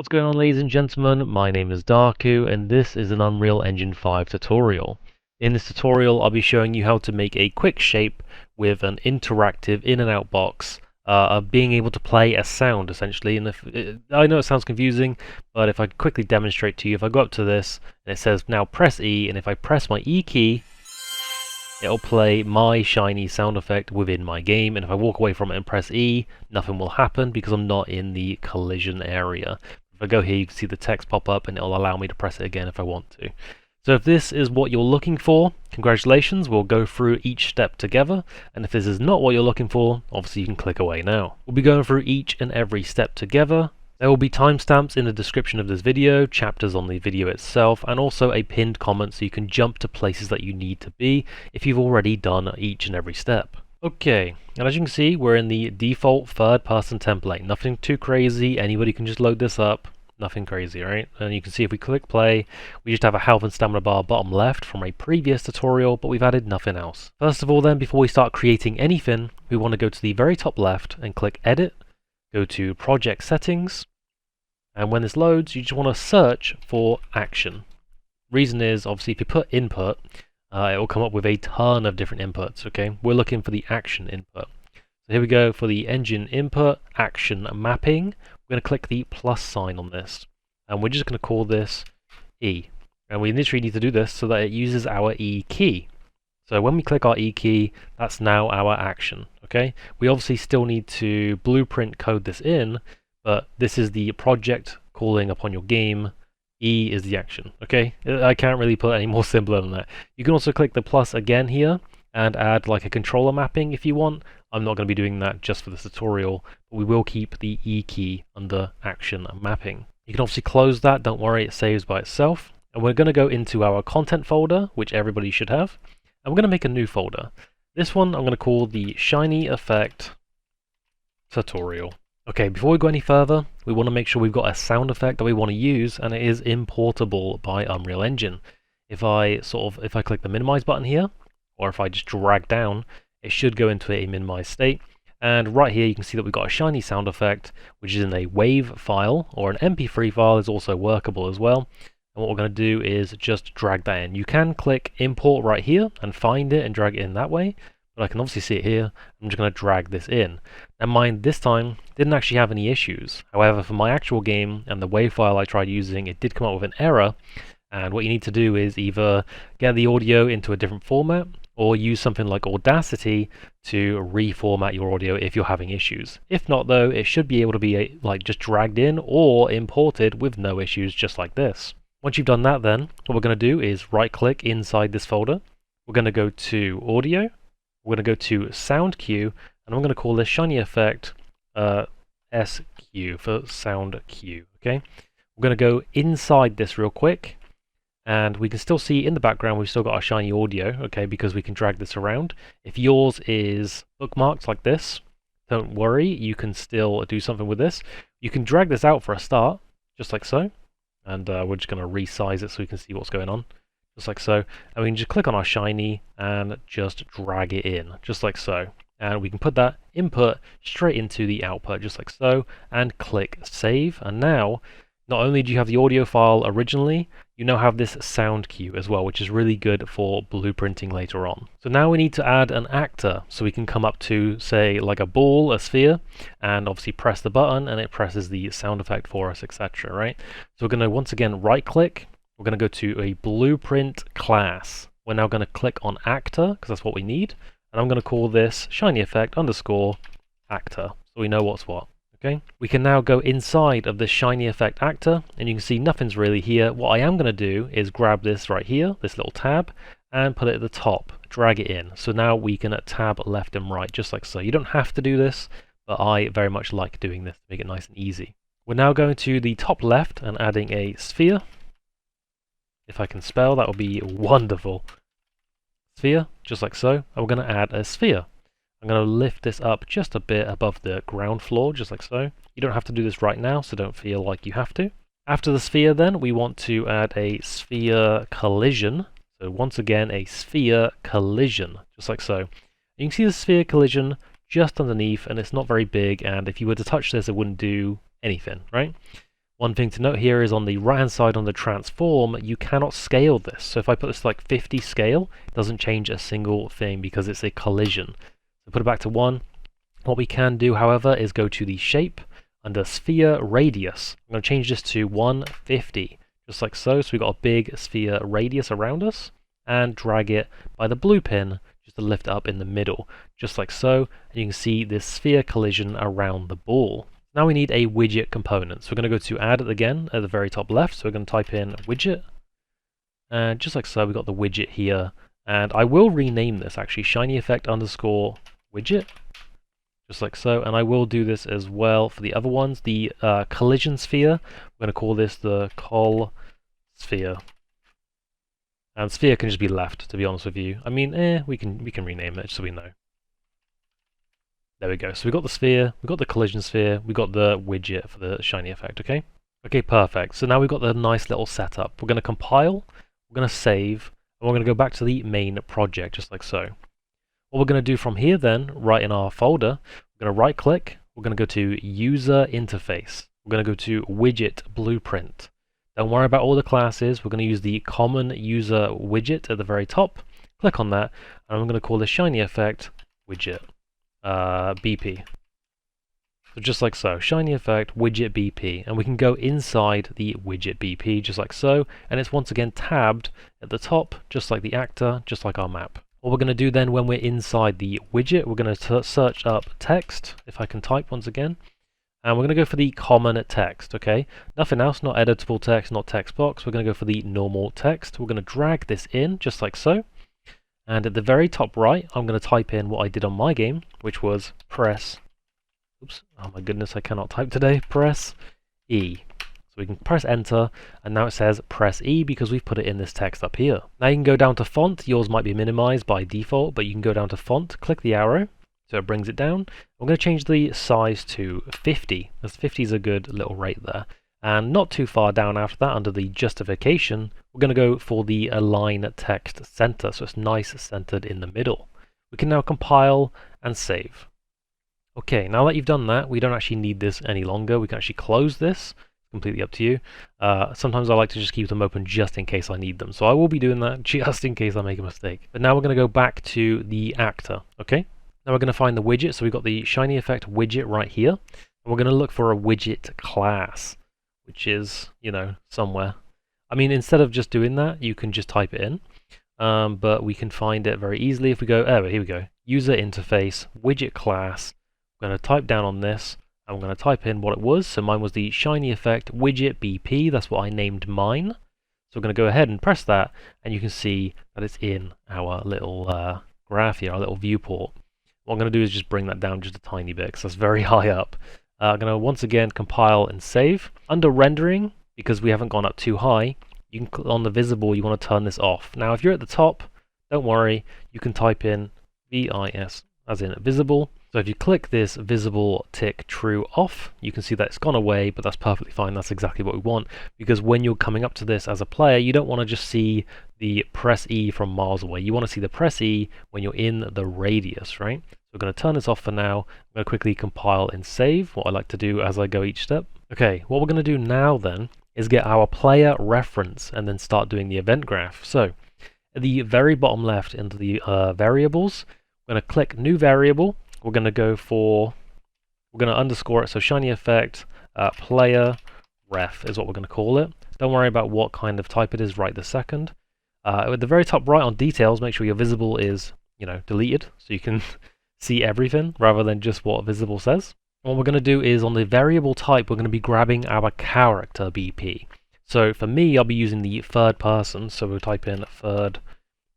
What's going on, ladies and gentlemen? My name is Darku and this is an Unreal Engine 5 tutorial. In this tutorial I'll be showing you how to make a quick shape with an interactive in and out box of being able to play a sound essentially. And I know it sounds confusing, but if I quickly demonstrate to you, if I go up to this and it says now press E, and if I press my E key it'll play my shiny sound effect within my game, and if I walk away from it and press E, nothing will happen because I'm not in the collision area. If I go here, you can see the text pop up and it'll allow me to press it again if I want to. So if this is what you're looking for, congratulations, we'll go through each step together, and if this is not what you're looking for, obviously you can click away now. We'll be going through each and every step together. There will be timestamps in the description of this video, chapters on the video itself, and also a pinned comment so you can jump to places that you need to be if you've already done each and every step. Okay, and as you can see, we're in the default third-person template. Nothing too crazy, anybody can just load this up. Nothing crazy, right? And you can see if we click play, we just have a health and stamina bar bottom left from a previous tutorial, but we've added nothing else. First of all then, before we start creating anything, we want to go to the very top left and click edit. Go to project settings, and when this loads you just want to search for action. Reason is, obviously, if you put input, it will come up with a ton of different inputs. Okay, we're looking for the action input. So here we go for the engine input action mapping. We're going to click the plus sign on this, and we're just going to call this E. And we literally need to do this so that it uses our E key. So when we click our E key, that's now our action. Okay, we obviously still need to blueprint code this in, but this is the project calling upon your game. E is the action. Okay, I can't really put any more simpler than that. You can also click the plus again here and add like a controller mapping if you want. I'm not going to be doing that just for this tutorial, but we will keep the E key under action mapping. You can obviously close that, don't worry, it saves by itself. And we're going to go into our content folder, which everybody should have, and we're going to make a new folder. This one I'm going to call the Shiny Effect Tutorial. Okay, before we go any further, we want to make sure we've got a sound effect that we want to use, and it is importable by Unreal Engine. If I click the minimize button here, or if I just drag down, it should go into a minimized state. And right here you can see that we've got a shiny sound effect, which is in a WAV file, or an MP3 file is also workable as well. And what we're going to do is just drag that in. You can click import right here and find it and drag it in that way, but I can obviously see it here. I'm just going to drag this in. Now mind, this time didn't actually have any issues. However, for my actual game and the WAV file I tried using, it did come up with an error. And what you need to do is either get the audio into a different format, or use something like Audacity to reformat your audio if you're having issues. If not though, it should be able to be just dragged in or imported with no issues, just like this. Once you've done that then, what we're going to do is right click inside this folder. We're going to go to audio, we're going to go to sound cue, and I'm going to call this shiny effect SQ for sound cue. Okay, we're going to go inside this real quick, and we can still see in the background we've still got our shiny audio, okay, because we can drag this around. If yours is bookmarked like this, don't worry, you can still do something with this. You can drag this out for a start, just like so. And we're just going to resize it so we can see what's going on, just like so. And we can just click on our shiny and just drag it in, just like so. And we can put that input straight into the output, just like so, and click save. And now, not only do you have the audio file originally, you now have this sound cue as well, which is really good for blueprinting later on. So now we need to add an actor, so we can come up to, say, like a ball, a sphere, and obviously press the button and it presses the sound effect for us, etc. Right? So we're going to once again right click, we're going to go to a blueprint class. We're now going to click on actor, because that's what we need, and I'm going to call this shiny effect underscore actor, so we know what's what. Okay, we can now go inside of the shiny effect actor, and you can see nothing's really here. What I am going to do is grab this right here, this little tab, and put it at the top, drag it in. So now we can tab left and right, just like so. You don't have to do this, but I very much like doing this to make it nice and easy. We're now going to the top left and adding a sphere. If I can spell, that would be wonderful. Sphere, just like so. And we're going to add a sphere. I'm going to lift this up just a bit above the ground floor, just like so. You don't have to do this right now, so don't feel like you have to. After the sphere then, we want to add a sphere collision. So once again, a sphere collision, just like so. You can see the sphere collision just underneath, and it's not very big, and if you were to touch this, it wouldn't do anything, right? One thing to note here is on the right hand side on the transform, you cannot scale this. So if I put this to like 50 scale, it doesn't change a single thing because it's a collision. So put it back to 1. What we can do, however, is go to the shape under sphere radius. I'm going to change this to 150, just like so. So we've got a big sphere radius around us, and drag it by the blue pin just to lift it up in the middle, just like so. And you can see this sphere collision around the ball. Now we need a widget component. So we're going to go to add it again at the very top left. So we're going to type in widget, and just like so, we've got the widget here. And I will rename this actually, shiny effect underscore widget. Just like so, and I will do this as well for the other ones. The collision sphere, we're going to call this the col sphere. And sphere can just be left, to be honest with you. I mean, we can rename it just so we know. There we go. So we've got the sphere, we've got the collision sphere, we've got the widget for the shiny effect, okay? Okay, perfect. So now we've got the nice little setup. We're going to compile, we're going to save, and we're going to go back to the main project, just like so. What we're going to do from here then, right in our folder, we're going to right click, we're going to go to user interface, we're going to go to widget blueprint. Don't worry about all the classes, we're going to use the common user widget at the very top, click on that, and I'm going to call this shiny effect widget BP. So just like so, shiny effect widget BP, and we can go inside the widget BP just like so, and it's once again tabbed at the top, just like the actor, just like our map. What we're going to do then when we're inside the widget, we're going to search up text, if I can type once again, and we're going to go for the common text, okay? Nothing else, not editable text, not text box. We're going to go for the normal text. We're going to drag this in, just like so, and at the very top right, I'm going to type in what I did on my game, which was press, oops, oh my goodness, I cannot type today, press E. So we can press enter, and now it says press E because we've put it in this text up here. Now you can go down to font. Yours might be minimized by default, but you can go down to font, click the arrow, so it brings it down. I'm going to change the size to 50, as 50 is a good little rate there. And not too far down after that, under the justification, we're going to go for the align text center, so it's nice centered in the middle. We can now compile and save. Okay, now that you've done that, we don't actually need this any longer. We can actually close this. Completely up to you. Sometimes I like to just keep them open just in case I need them. So I will be doing that just in case I make a mistake. But now we're going to go back to the actor, okay? Now we're going to find the widget. So we've got the shiny effect widget right here. And we're going to look for a widget class, which is, you know, somewhere. I mean, instead of just doing that, you can just type it in. But we can find it very easily if we go, oh, here we go. User interface, widget class. I'm going to type down on this. I'm going to type in what it was. So mine was the shiny effect widget BP. That's what I named mine. So we're going to go ahead and press that, and you can see that it's in our little graph here, our little viewport. What I'm going to do is just bring that down just a tiny bit because that's very high up. I'm going to once again compile and save. Under rendering, because we haven't gone up too high, you can on the visible, you want to turn this off. Now if you're at the top, don't worry, you can type in VIS as in visible. So if you click this visible tick true off, you can see that it's gone away, but that's perfectly fine. That's exactly what we want, because when you're coming up to this as a player, you don't want to just see the press E from miles away. You want to see the press E when you're in the radius, right? So we're going to turn this off for now. I'm going to quickly compile and save, what I like to do as I go each step. Okay, what we're going to do now then is get our player reference and then start doing the event graph. So at the very bottom left into the variables, we're going to click new variable. We're going to go for, we're going to underscore it, so shiny effect player ref is what we're going to call it. Don't worry about what kind of type it is right this second. At the very top right on details, make sure your visible is, you know, deleted so you can see everything rather than just what visible says. What we're going to do is on the variable type, we're going to be grabbing our character BP. So for me, I'll be using the third person, so we'll type in third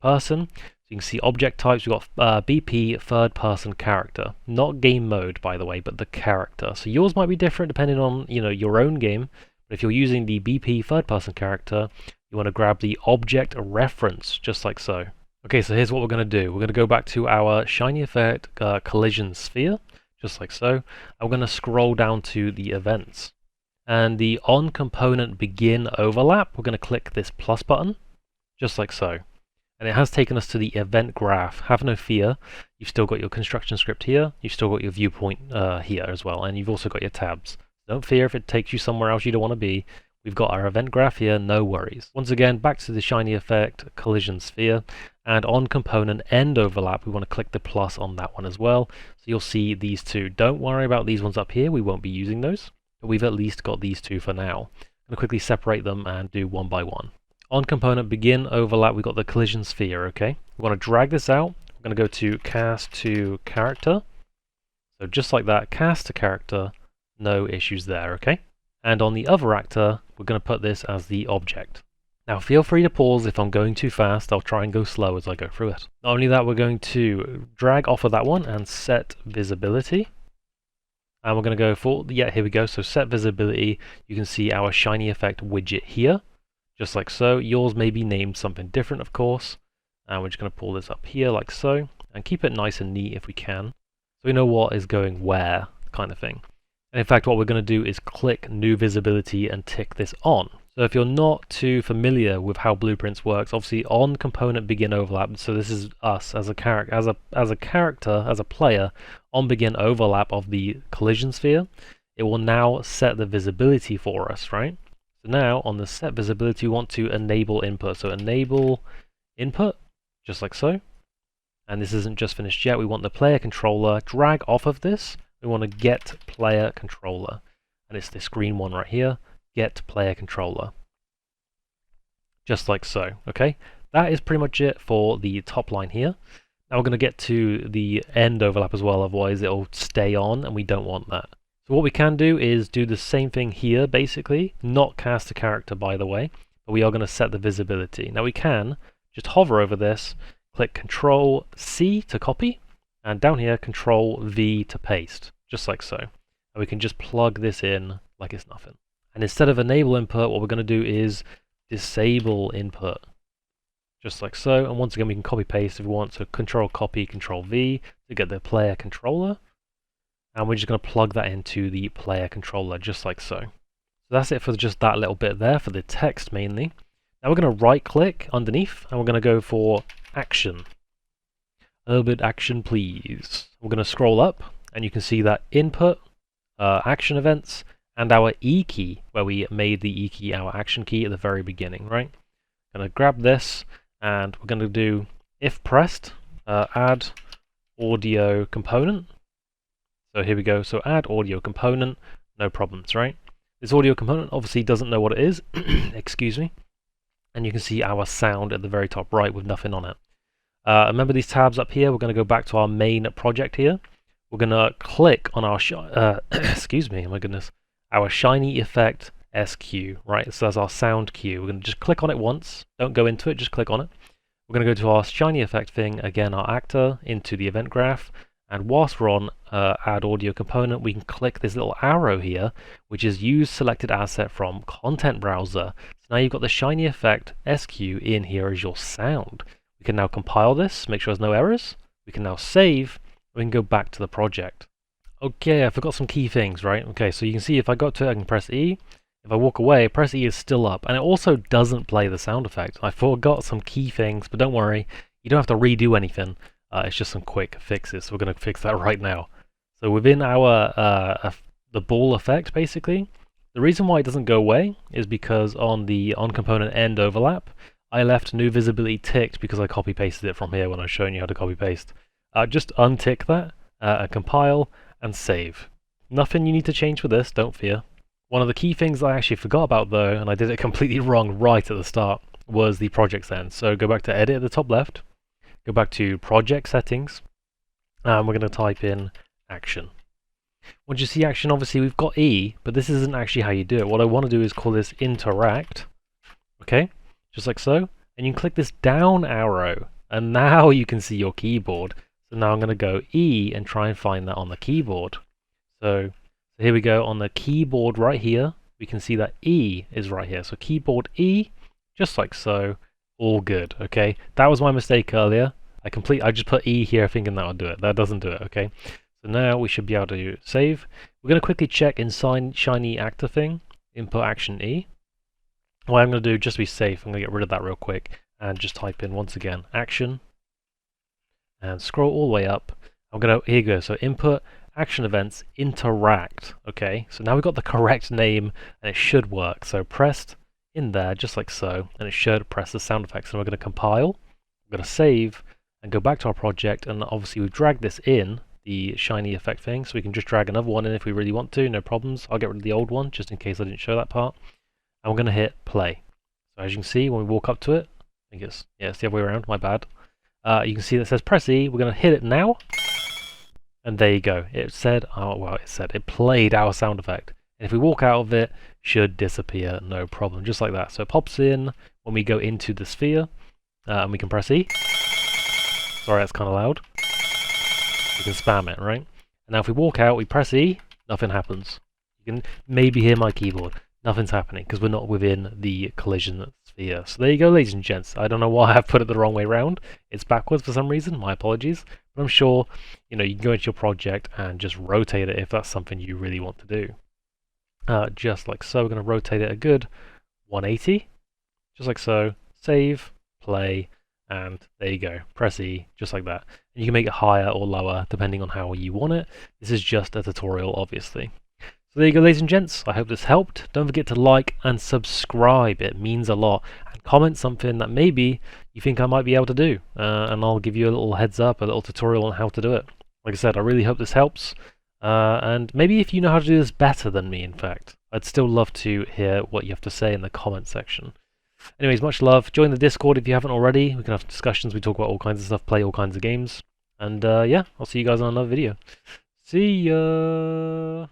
person. You can see object types, we've got BP third person character. Not game mode, by the way, but the character. So yours might be different depending on, you know, your own game. But if you're using the BP third person character, you want to grab the object reference, just like so. Okay, so here's what we're going to do. We're going to go back to our shiny effect collision sphere, just like so. And we're going to scroll down to the events. And the on component begin overlap, we're going to click this plus button, just like so. And it has taken us to the event graph. Have no fear, you've still got your construction script here, you've still got your viewpoint here as well, and you've also got your tabs. Don't fear if it takes you somewhere else you don't want to be. We've got our event graph here, no worries. Once again, back to the shiny effect collision sphere, and on component end overlap, we want to click the plus on that one as well. So you'll see these two. Don't worry about these ones up here, we won't be using those, but we've at least got these two for now. I'm going to quickly separate them and do one by one. On component begin overlap, we've got the collision sphere, okay? We want to drag this out. We're going to go to cast to character. So just like that, cast to character, no issues there, okay? And on the other actor, we're going to put this as the object. Now feel free to pause if I'm going too fast, I'll try and go slow as I go through it. Not only that, we're going to drag off of that one and set visibility. And we're going to go for, yeah, here we go, so set visibility. You can see our shiny effect widget here, just like so. Yours may be named something different, of course. And we're just going to pull this up here like so, and keep it nice and neat if we can, so we know what is going where, kind of thing. And in fact, what we're going to do is click new visibility and tick this on. So if you're not too familiar with how Blueprints works, obviously on component begin overlap, so this is us as a character, as a player, on begin overlap of the collision sphere, it will now set the visibility for us, right? So now on the set visibility, we want to enable input. So enable input, just like so. And this isn't just finished yet. We want the player controller, drag off of this. We want to get player controller. And it's this green one right here, get player controller. Just like so, okay? That is pretty much it for the top line here. Now we're going to get to the end overlap as well, otherwise it'll stay on and we don't want that. So what we can do is do the same thing here, basically, not cast a character by the way, but we are going to set the visibility. Now we can just hover over this, click Control C to copy, and down here Control V to paste, just like so. And we can just plug this in like it's nothing. And instead of enable input, what we're going to do is disable input, just like so. And once again, we can copy paste if we want. So Control copy, Control V to get the player controller. And we're just going to plug that into the player controller, just like so. So that's it for just that little bit there for the text mainly. Now we're going to right click underneath and we're going to go for action. A little bit action please. We're going to scroll up and you can see that input, action events, and our E key, where we made the E key our action key at the very beginning, right? I'm going to grab this and we're going to do if pressed, add audio component. So here we go, so add audio component, no problems, right? This audio component obviously doesn't know what it is, excuse me. And you can see our sound at the very top right with nothing on it. Remember these tabs up here, we're going to go back to our main project here. We're going to click on our, excuse me, my goodness, our shiny effect SQ, right? So that's our sound cue. We're going to just click on it once, don't go into it, just click on it. We're going to go to our shiny effect thing, again our actor, into the event graph. And whilst we're on add audio component, we can click this little arrow here, which is use selected asset from content browser. So now you've got the shiny effect SQ in here as your sound. We can now compile this, make sure there's no errors. We can now save, we can go back to the project. Okay, I forgot some key things, right? Okay, so you can see if I got to it, I can press E. If I walk away, press E is still up. And it also doesn't play the sound effect. I forgot some key things, but don't worry, you don't have to redo anything. It's just some quick fixes, so we're going to fix that right now. So within our the ball effect, basically, the reason why it doesn't go away is because on the on component end overlap, I left new visibility ticked because I copy pasted it from here when I was showing you how to copy paste. Just untick that, compile, and save. Nothing you need to change for this, don't fear. One of the key things I actually forgot about though, and I did it completely wrong right at the start, was the projects end. So go back to edit at the top left. Go back to project settings and we're going to type in action. Once you see action, obviously we've got E, but this isn't actually how you do it. What I want to do is call this interact, okay, just like so, and you can click this down arrow and now you can see your keyboard. So now I'm going to go E and try and find that on the keyboard. So here we go, on the keyboard right here we can see that E is right here, so keyboard E, just like so. All good, okay? That was my mistake earlier. I just put E here thinking that would do it. That doesn't do it, okay? So now we should be able to save. We're going to quickly check inside shiny actor thing, input action E. What I'm going to do, just to be safe, I'm going to get rid of that real quick and just type in once again action and scroll all the way up. I'm going to, here you go, so input action events interact. Okay, so now we've got the correct name and it should work. So pressed in there just like so, and it should press the sound effects. And we're going to compile, we're going to save, and go back to our project. And obviously we've dragged this in, the shiny effect thing, so we can just drag another one in if we really want to, no problems. I'll get rid of the old one just in case I didn't show that part. And we're going to hit play. So as you can see, when we walk up to it, I think it's the other way around, my bad. You can see that it says press E, we're going to hit it now. And there you go. It said, it played our sound effect. And if we walk out of it, should disappear, no problem, just like that. So it pops in when we go into the sphere, and we can press E. Sorry, that's kind of loud. We can spam it, right? And now if we walk out, we press E, nothing happens. You can maybe hear my keyboard. Nothing's happening because we're not within the collision sphere. So there you go, ladies and gents. I don't know why I've put it the wrong way around. It's backwards for some reason. My apologies. But I'm sure you can go into your project and just rotate it if that's something you really want to do. Just like so. We're going to rotate it a good 180. Just like so. Save, play, and there you go. Press E, just like that. And you can make it higher or lower depending on how you want it. This is just a tutorial, obviously. So there you go, ladies and gents. I hope this helped. Don't forget to like and subscribe. It means a lot. And comment something that maybe you think I might be able to do. And I'll give you a little heads up, a little tutorial on how to do it. Like I said, I really hope this helps. And maybe if you know how to do this better than me, in fact. I'd still love to hear what you have to say in the comment section. Anyways, much love. Join the Discord if you haven't already. We can have discussions. We talk about all kinds of stuff, play all kinds of games. And yeah, I'll see you guys on another video. See ya!